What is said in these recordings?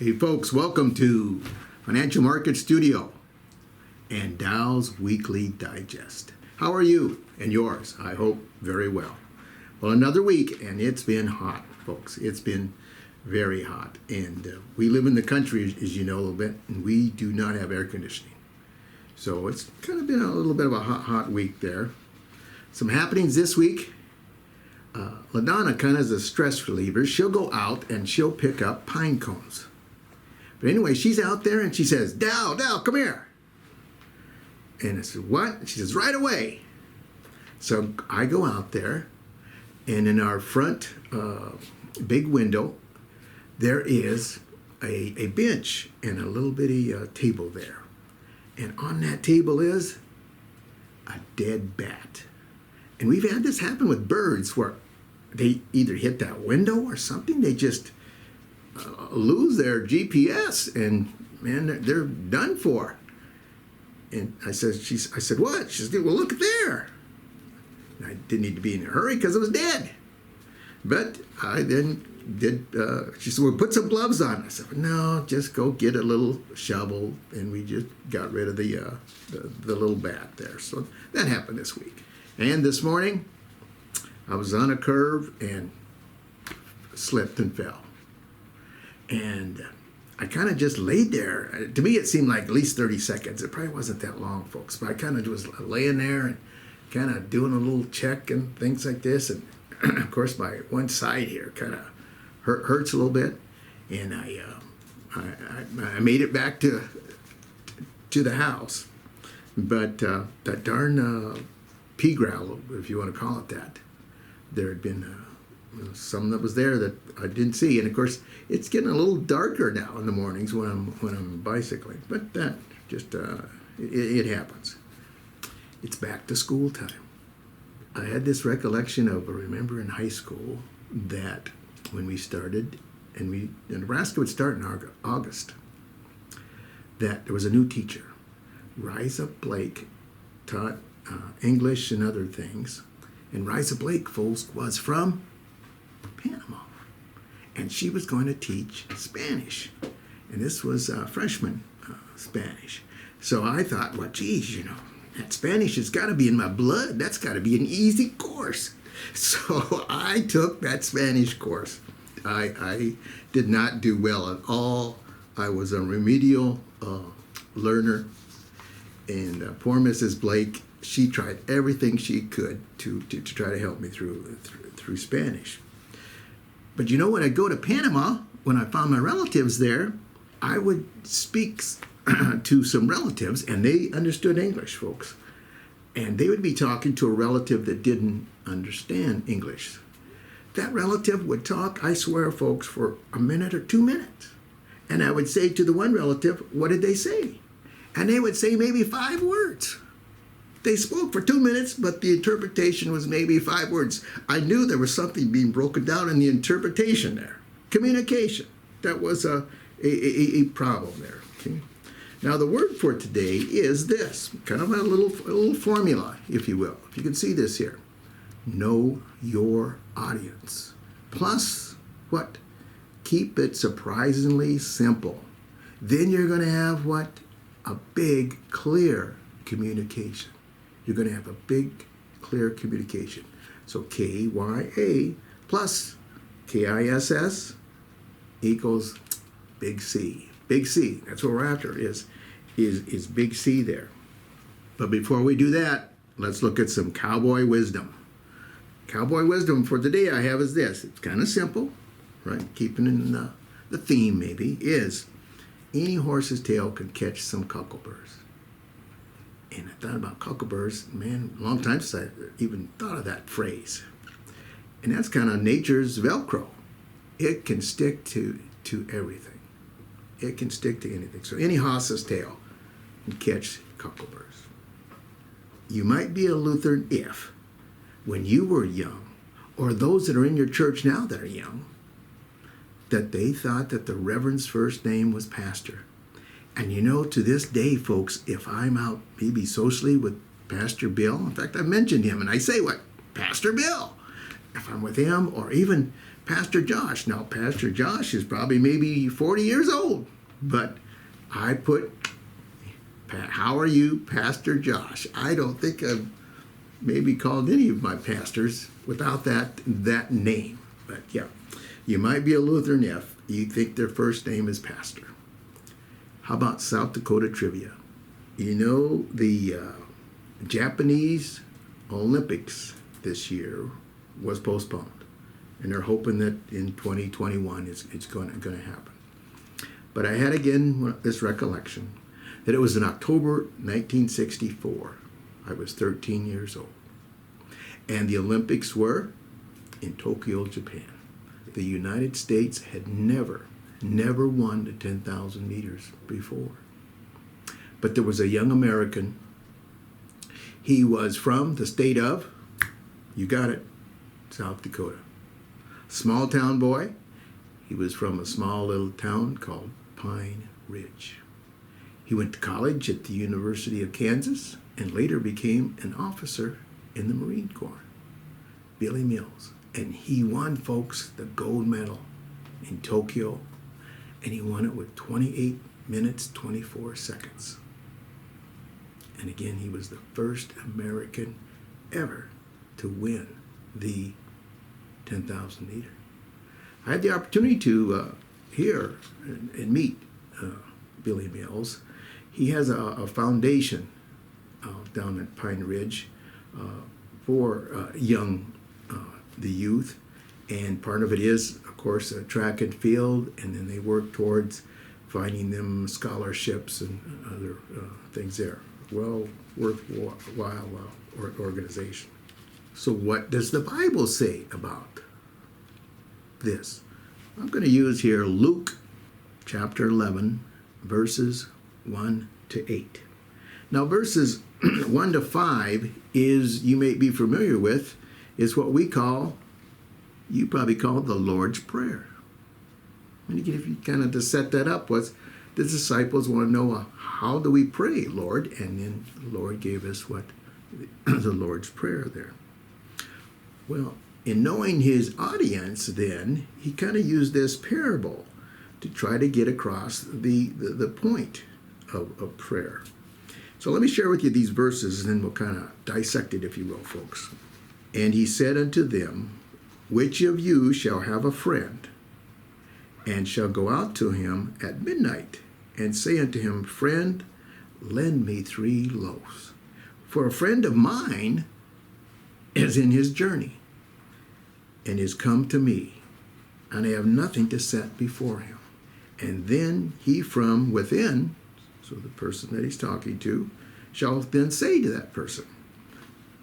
Hey folks, welcome to Financial Market Studio and Dow's Weekly Digest. How are you and yours? I hope very well. Well, another week and it's been hot, folks. It's been very hot. And we live in the country, as you know, a little bit, and we do not have air conditioning. So it's kind of been a little bit of a hot week there. Some happenings this week. LaDonna kind of is a stress reliever. She'll go out and she'll pick up pine cones. But anyway, she's out there and she says, Dow, come here. And I said, what? And she says, right away. So I go out there, and in our front big window, there is a bench and a little bitty table there. And on that table is a dead bat. And we've had this happen with birds where they either hit that window or something. They just lose their GPS, and man, they're done for. And I said, what? She said, well, look there. And I didn't need to be in a hurry because it was dead. But I then did. She said, well, put some gloves on. I said, no, just go get a little shovel, and we just got rid of the little bat there. So that happened this week. And this morning, I was on a curve and slipped and fell. And I kind of just laid there. To me, it seemed like at least 30 seconds. It probably wasn't that long, folks. But I kind of was laying there and kind of doing a little check and things like this. And, of course, my one side here kind of hurts a little bit. And I made it back to the house. But that darn pea growl, if you want to call it that, there had been some that was there that I didn't see. And of course, it's getting a little darker now in the mornings when I'm bicycling. But that just it happens. It's back to school time. I had this recollection of, I remember in high school that when we started, and Nebraska would start in August, that there was a new teacher. Risa Blake taught English and other things. And Risa Blake, folks, was from Panama. And she was going to teach Spanish. And this was freshman Spanish. So I thought, well, geez, that Spanish has got to be in my blood. That's got to be an easy course. So I took that Spanish course. I did not do well at all. I was a remedial learner. And poor Mrs. Blake, she tried everything she could to try to help me through Spanish. But when I go to Panama, when I found my relatives there, I would speak to some relatives, and they understood English, folks. And they would be talking to a relative that didn't understand English. That relative would talk, I swear, folks, for a minute or 2 minutes. And I would say to the one relative, what did they say? And they would say maybe 5 words. They spoke for 2 minutes, but the interpretation was maybe 5 words. I knew there was something being broken down in the interpretation there. Communication. That was a problem there. Okay? Now, the word for today is this. Kind of a little formula, if you will. If you can see this here. Know your audience. Plus, what? Keep it surprisingly simple. Then you're going to have what? A big, clear communication. You're going to have a big, clear communication. So KYA plus KISS equals big C. Big C. That's what we're after is big C there. But before we do that, let's look at some Cowboy Wisdom. Cowboy Wisdom for today I have is this. It's kind of simple, right? Keeping in the theme maybe is any horse's tail can catch some cockleburrs. And I thought about cockleburrs, man, a long time since I even thought of that phrase. And that's kind of nature's Velcro. It can stick to everything. It can stick to anything. So any horse's tail can catch cockleburrs. You might be a Lutheran if, when you were young, or those that are in your church now that are young, that they thought that the reverend's first name was pastor. And to this day, folks, if I'm out maybe socially with Pastor Bill, in fact, I mentioned him, and I say, what? Pastor Bill. If I'm with him, or even Pastor Josh. Now, Pastor Josh is probably maybe 40 years old, but I put, how are you, Pastor Josh? I don't think I've maybe called any of my pastors without that name. But yeah, you might be a Lutheran if you think their first name is Pastor. How about South Dakota trivia? You know, the Japanese Olympics this year was postponed, and they're hoping that in 2021 it's going to happen. But I had again this recollection that it was in October 1964. I was 13 years old, and the Olympics were in Tokyo, Japan. The United States had never won the 10,000 meters before. But there was a young American. He was from the state of, you got it, South Dakota. Small town boy. He was from a small little town called Pine Ridge. He went to college at the University of Kansas and later became an officer in the Marine Corps, Billy Mills. And he won, folks, the gold medal in Tokyo, and he won it with 28 minutes, 24 seconds. And again, he was the first American ever to win the 10,000 meter. I had the opportunity to hear and meet Billy Mills. He has a foundation down at Pine Ridge for the youth, and part of it is, of course, track and field, and then they work towards finding them scholarships and other things there. Well, worthwhile organization. So what does the Bible say about this? I'm going to use here Luke chapter 11, verses 1 to 8. Now, verses 1 to 5 is, you may be familiar with, is what we call, you probably call the Lord's Prayer. And if you kind of to set that up, was the disciples want to know, how do we pray, Lord? And then the Lord gave us what the Lord's Prayer there. Well, in knowing his audience then, he kind of used this parable to try to get across the point of prayer. So let me share with you these verses, and then we'll kind of dissect it, if you will, folks. And he said unto them, which of you shall have a friend, and shall go out to him at midnight, and say unto him, friend, lend me 3 loaves. For a friend of mine is in his journey, and is come to me, and I have nothing to set before him. And then he from within, so the person that he's talking to, shall then say to that person,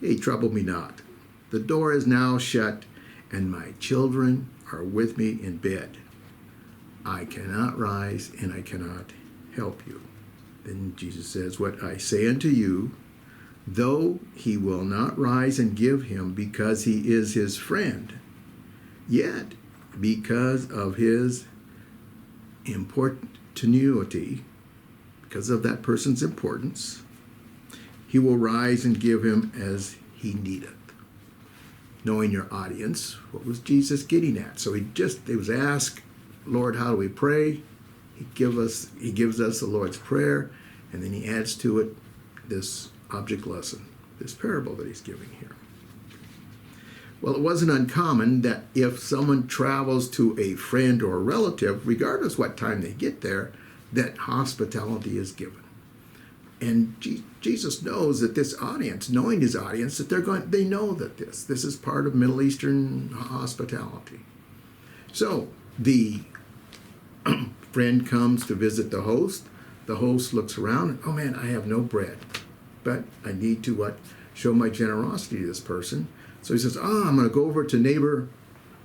hey, trouble me not. The door is now shut, and my children are with me in bed. I cannot rise, and I cannot help you. Then Jesus says, what I say unto you, though he will not rise and give him because he is his friend, yet because of his importunity, because of that person's importance, he will rise and give him as he needeth. Knowing your audience, what was Jesus getting at? So it was asked, Lord, how do we pray? He gives us the Lord's Prayer, and then he adds to it this object lesson, this parable that he's giving here. Well, it wasn't uncommon that if someone travels to a friend or a relative, regardless what time they get there, that hospitality is given. And Jesus knows that this audience, knowing his audience, that they know that this is part of Middle Eastern hospitality. So the friend comes to visit the host. The host looks around and, oh man, I have no bread, but I need to show my generosity to this person. So he says, I'm going to go over to neighbor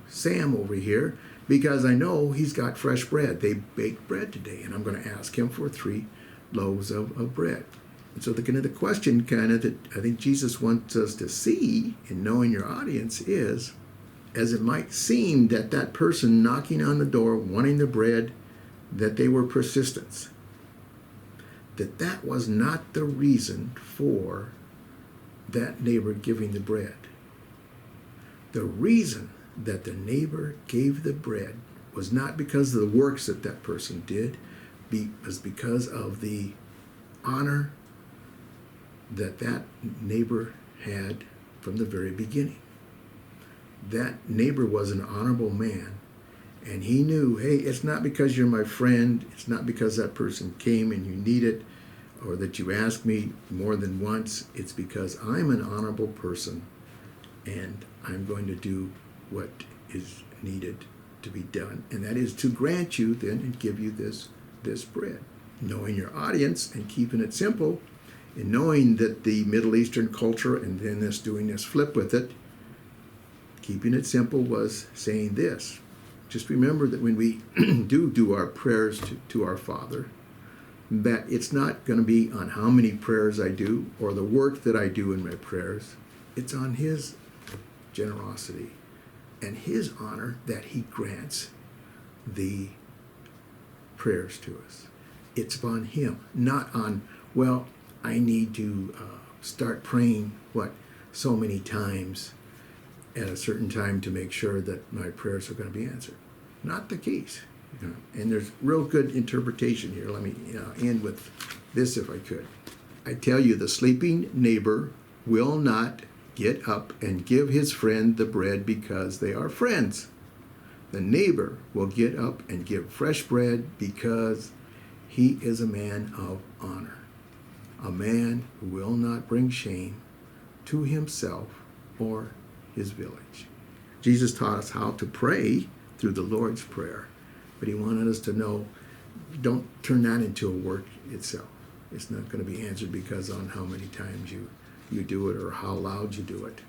Sam over here because I know he's got fresh bread. They baked bread today, and I'm going to ask him for 3 loaves of bread. And so the question that I think Jesus wants us to see in knowing your audience is, as it might seem that person knocking on the door wanting the bread, that they were persistent, that was not the reason for that neighbor giving the bread. The reason that the neighbor gave the bread was not because of the works that that person did, was because of the honor that that neighbor had from the very beginning. That neighbor was an honorable man, and he knew, hey, it's not because you're my friend, it's not because that person came and you need it, or that you asked me more than once. It's because I'm an honorable person, and I'm going to do what is needed to be done, and that is to grant you then and give you this bread. Knowing your audience and keeping it simple, and knowing that the Middle Eastern culture, and then doing this flip with it, keeping it simple was saying this. Just remember that when we do our prayers to our Father, that it's not going to be on how many prayers I do or the work that I do in my prayers. It's on His generosity and His honor that He grants the prayers to us. It's upon Him, not on, well, I need to start praying, so many times at a certain time to make sure that my prayers are going to be answered. Not the case. And there's real good interpretation here. Let me end with this if I could. I tell you, the sleeping neighbor will not get up and give his friend the bread because they are friends. The neighbor will get up and give fresh bread because he is a man of honor, a man who will not bring shame to himself or his village. Jesus taught us how to pray through the Lord's Prayer, but He wanted us to know, don't turn that into a work itself. It's not going to be answered because on how many times you do it or how loud you do it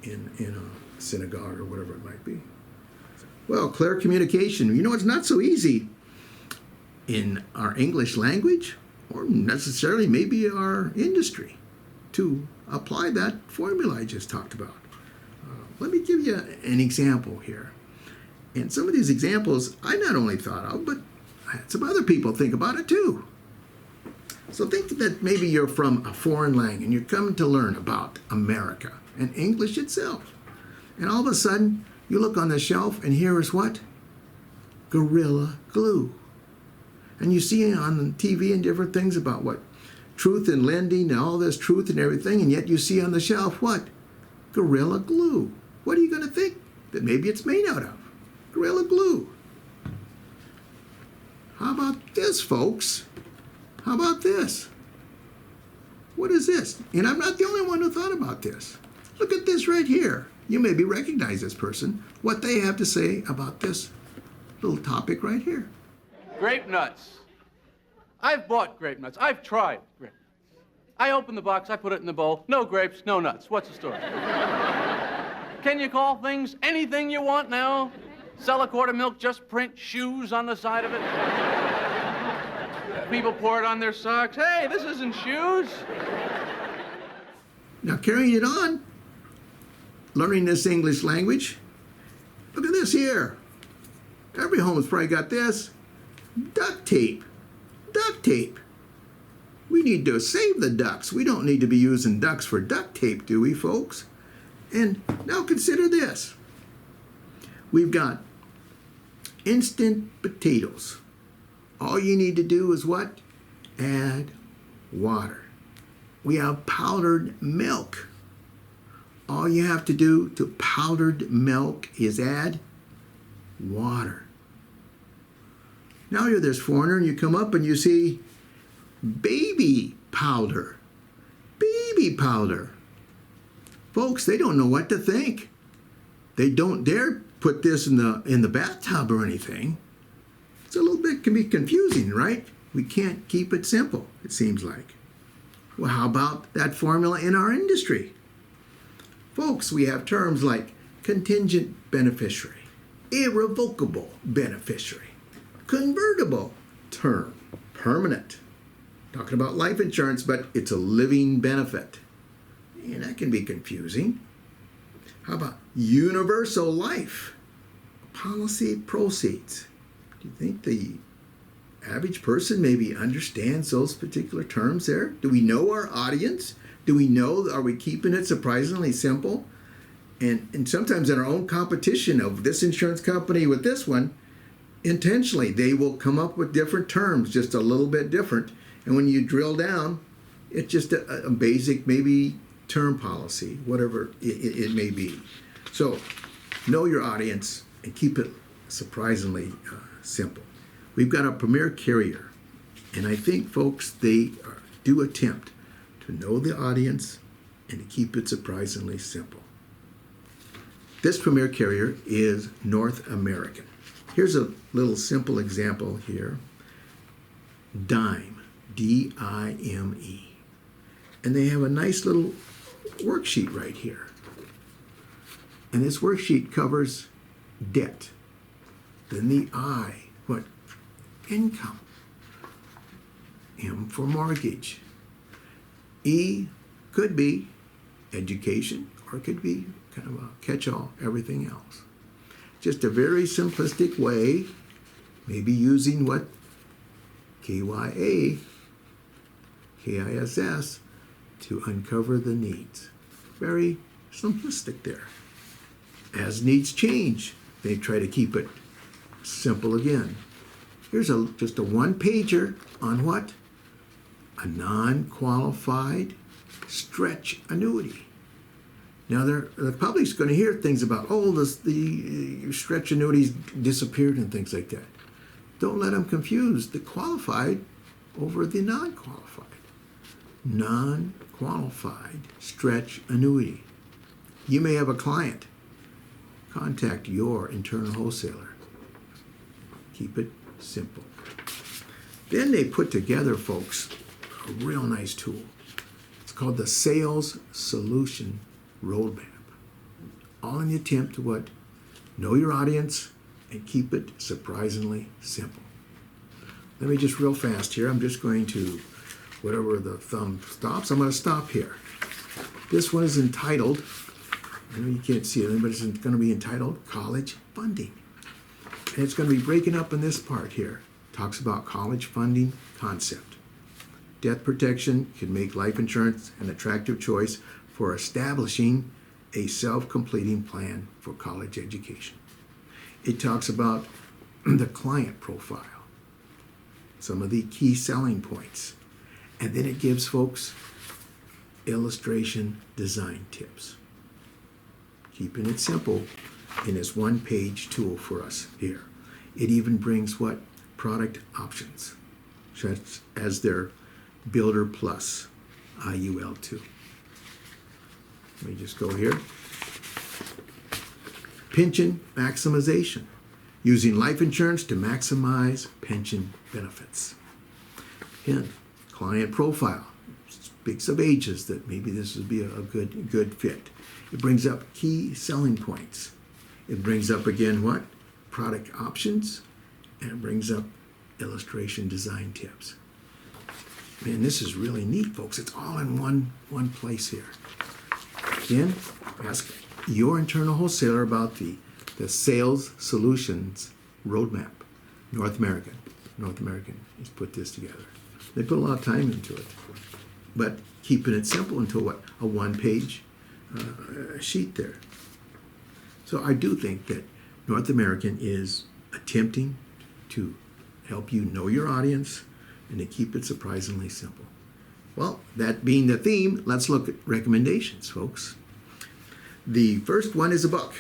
in a synagogue or whatever it might be. Well, clear communication. It's not so easy in our English language or necessarily maybe our industry to apply that formula I just talked about. Let me give you an example here. And some of these examples I not only thought of, but I had some other people think about it too. So think that maybe you're from a foreign land and you're coming to learn about America and English itself. And all of a sudden, you look on the shelf and here is what? Gorilla Glue. And you see on TV and different things about what? Truth in lending and all this truth and everything, and yet you see on the shelf what? Gorilla Glue. What are you going to think that maybe it's made out of? Gorilla Glue. How about this, folks? How about this? What is this? And I'm not the only one who thought about this. Look at this right here. You maybe recognize this person, what they have to say about this little topic right here. Grape nuts. I've bought grape nuts. I've tried grape nuts. I open the box, I put it in the bowl. No grapes, no nuts. What's the story? Can you call things anything you want now? Sell a quart of milk, just print shoes on the side of it? People pour it on their socks. Hey, this isn't shoes. Now, carrying it on, learning this English language, look at this here. Every home has probably got this. Duct tape. Duct tape. We need to save the ducks. We don't need to be using ducks for duct tape, do we, folks? And now consider this. We've got instant potatoes. All you need to do is what? Add water. We have powdered milk. All you have to do to powdered milk is add water. Now you're this foreigner and you come up and you see baby powder. Baby powder. Folks, they don't know what to think. They don't dare put this in the bathtub or anything. It's a little bit, can be confusing, right? We can't keep it simple, it seems like. Well, how about that formula in our industry? Folks, we have terms like contingent beneficiary, irrevocable beneficiary, convertible term, permanent. Talking about life insurance, but it's a living benefit. And that can be confusing. How about universal life? Policy proceeds. Do you think the average person maybe understands those particular terms there? Do we know our audience? Do we know, are we keeping it surprisingly simple? And sometimes in our own competition of this insurance company with this one, intentionally, they will come up with different terms, just a little bit different. And when you drill down, it's just a basic, maybe term policy, whatever it may be. So know your audience and keep it surprisingly simple. We've got a premier carrier, and I think, folks, they do attempt to know the audience and to keep it surprisingly simple. This premier carrier is North American. Here's a little simple example here. DIME, D-I-M-E. And they have a nice little worksheet right here. And this worksheet covers debt. Then the I, what? Income. M for mortgage. E could be education, or it could be kind of a catch-all, everything else. Just a very simplistic way, maybe using what KYA, KISS, to uncover the needs. Very simplistic there. As needs change, they try to keep it simple again. Here's just a one-pager on what? A non-qualified stretch annuity. Now, the public's going to hear things about, the stretch annuities disappeared and things like that. Don't let them confuse the qualified over the non-qualified. Non-qualified stretch annuity. You may have a client. Contact your internal wholesaler. Keep it simple. Then they put together, folks, a real nice tool. It's called the Sales Solution Roadmap. All in the attempt to what? Know your audience and keep it surprisingly simple. Let me just real fast here. I'm just going to, whatever the thumb stops, I'm going to stop here. This one is entitled, I know you can't see it, but it's going to be entitled College Funding. And it's going to be breaking up in this part here. Talks about college funding concept. Death protection can make life insurance an attractive choice for establishing a self-completing plan for college education. It talks about the client profile, some of the key selling points, and then it gives folks illustration design tips. Keeping it simple in this one-page tool for us here. It even brings what? Product options, such as their Builder Plus IUL2. Let me just go here. Pension maximization, using life insurance to maximize pension benefits. Again, client profile, speaks of ages that maybe this would be a good fit. It brings up key selling points. It brings up again what? Product options, and it brings up illustration design tips. Man, this is really neat, folks. It's all in one place here. Again, ask your internal wholesaler about the Sales Solutions Roadmap. North American has put this together. They put a lot of time into it, but keeping it simple into what? A one-page sheet there. So I do think that North American is attempting to help you know your audience and to keep it surprisingly simple. Well, that being the theme, let's look at recommendations, folks. The first one is a book.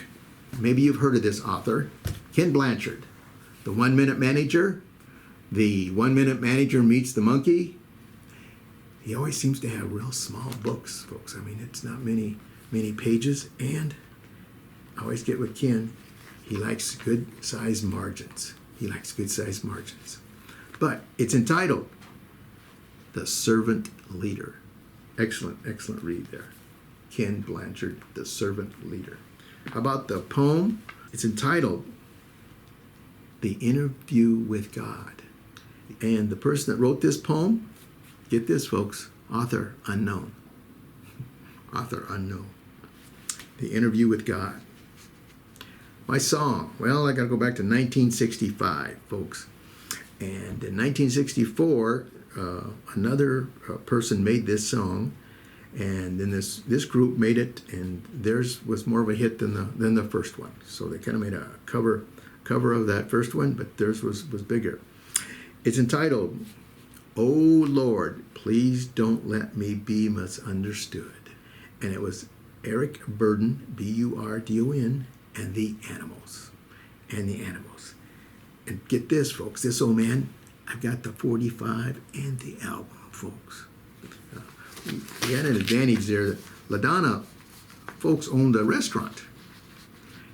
Maybe you've heard of this author, Ken Blanchard, The 1 Minute Manager. The 1 Minute Manager Meets the Monkey. He always seems to have real small books, folks. I mean, it's not many pages, and I always get with Ken, he likes good-sized margins. But it's entitled The Servant Leader. Excellent read there. Ken Blanchard, The Servant Leader. How about the poem? It's entitled The Interview with God. And the person that wrote this poem, get this, folks, author unknown. Author unknown. The Interview with God. My song, well, I got to go back to 1965, folks. And in 1964, another person made this song, And then this group made it, and theirs was more of a hit than the first one. So they kind of made a cover of that first one, but theirs was bigger. It's entitled, "Oh Lord, Please Don't Let Me Be Misunderstood." And it was Eric Burdon, Burdon, and the Animals. And get this, folks, this old man, I've got the 45 and the album, folks. We had an advantage there that LaDonna folks owned a restaurant.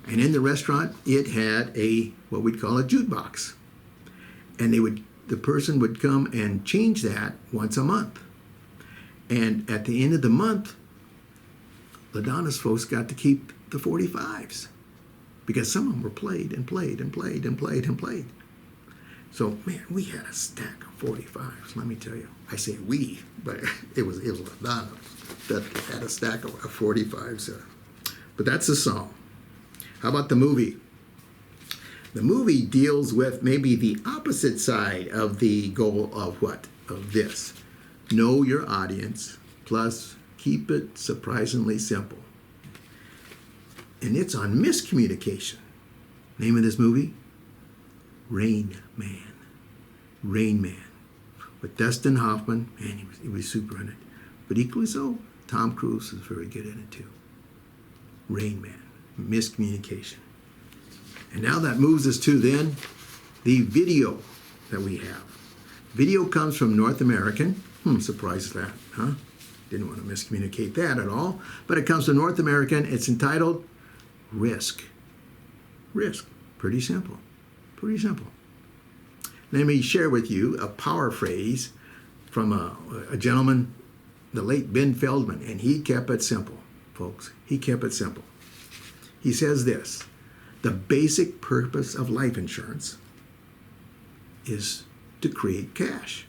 And in the restaurant, it had what we'd call a jukebox. And the person would come and change that once a month. And at the end of the month, LaDonna's folks got to keep the 45s because some of them were played and played and played and played and played. So, man, we had a stack of 45s, let me tell you. I say we, but it was LaDonna that had a stack of 45s. But that's the song. How about the movie? The movie deals with maybe the opposite side of the goal of what? Of this. Know your audience, plus keep it surprisingly simple. And it's on miscommunication. Name of this movie? Rain Man. Rain Man. With Dustin Hoffman, man, he was super in it. But equally so, Tom Cruise is very good in it too. Rain Man. Miscommunication. And now that moves us to then the video that we have. Video comes from North American. Surprised that, huh? Didn't want to miscommunicate that at all. But it comes from North American. It's entitled Risk. Risk. Pretty simple. Pretty simple. Let me share with you a power phrase from a gentleman, the late Ben Feldman, and he kept it simple, folks. He kept it simple. He says this: the basic purpose of life insurance is to create cash.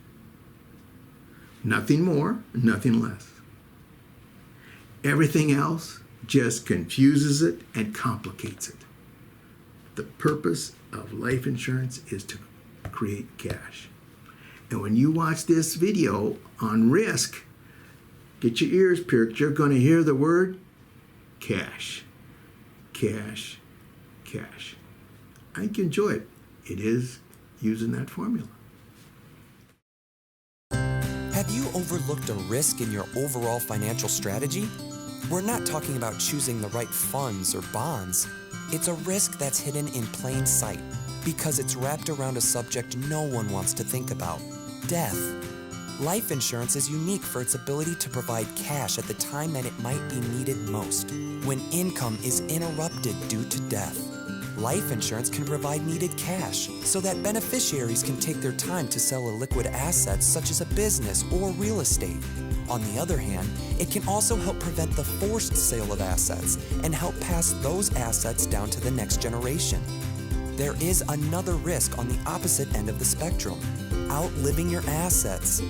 Nothing more, nothing less. Everything else just confuses it and complicates it. The purpose of life insurance is to create cash. And when you watch this video on risk, get your ears perked. You're going to hear the word cash. Cash. Cash. I think you enjoy it. It is using that formula. Have you overlooked a risk in your overall financial strategy? We're not talking about choosing the right funds or bonds. It's a risk that's hidden in plain sight because it's wrapped around a subject no one wants to think about: death. Life insurance is unique for its ability to provide cash at the time that it might be needed most, when income is interrupted due to death. Life insurance can provide needed cash so that beneficiaries can take their time to sell illiquid assets such as a business or real estate. On the other hand, it can also help prevent the forced sale of assets and help pass those assets down to the next generation. There is another risk on the opposite end of the spectrum: outliving your assets.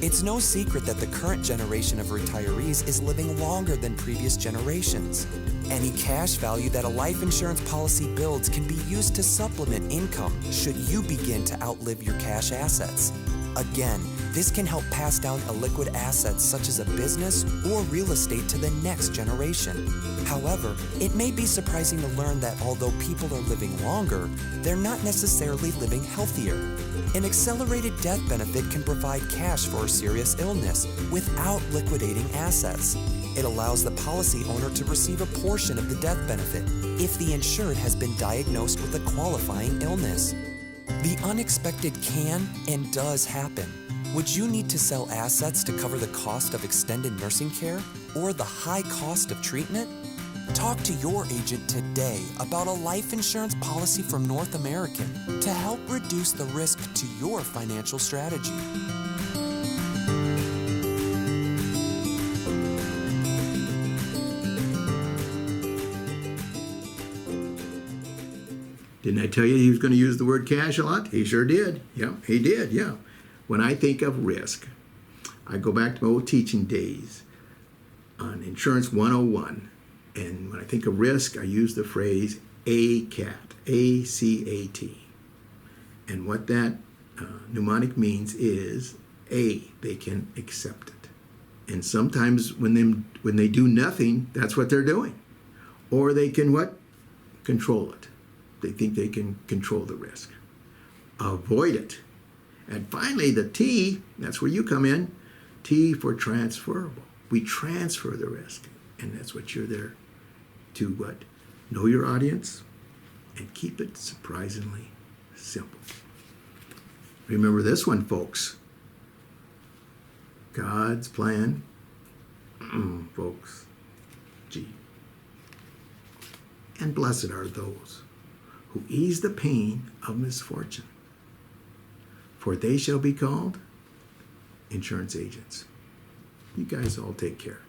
It's no secret that the current generation of retirees is living longer than previous generations. Any cash value that a life insurance policy builds can be used to supplement income should you begin to outlive your cash assets. Again, this can help pass down illiquid assets such as a business or real estate to the next generation. However, it may be surprising to learn that although people are living longer, they're not necessarily living healthier. An accelerated death benefit can provide cash for a serious illness without liquidating assets. It allows the policy owner to receive a portion of the death benefit if the insured has been diagnosed with a qualifying illness. The unexpected can and does happen. Would you need to sell assets to cover the cost of extended nursing care or the high cost of treatment? Talk to your agent today about a life insurance policy from North American to help reduce the risk to your financial strategy. Didn't I tell you he was going to use the word cash a lot? He sure did. Yeah, he did, yeah. When I think of risk, I go back to my old teaching days on Insurance 101. And when I think of risk, I use the phrase ACAT, A-C-A-T. And what that mnemonic means is A, they can accept it. And sometimes when they do nothing, that's what they're doing. Or they can what? Control it. They think they can control the risk. Avoid it. And finally, the T, that's where you come in, T for transferable. We transfer the risk. And that's what you're there to what? Know your audience and keep it surprisingly simple. Remember this one, folks. God's plan, folks, G. And blessed are those who ease the pain of misfortune, for they shall be called insurance agents. You guys all take care.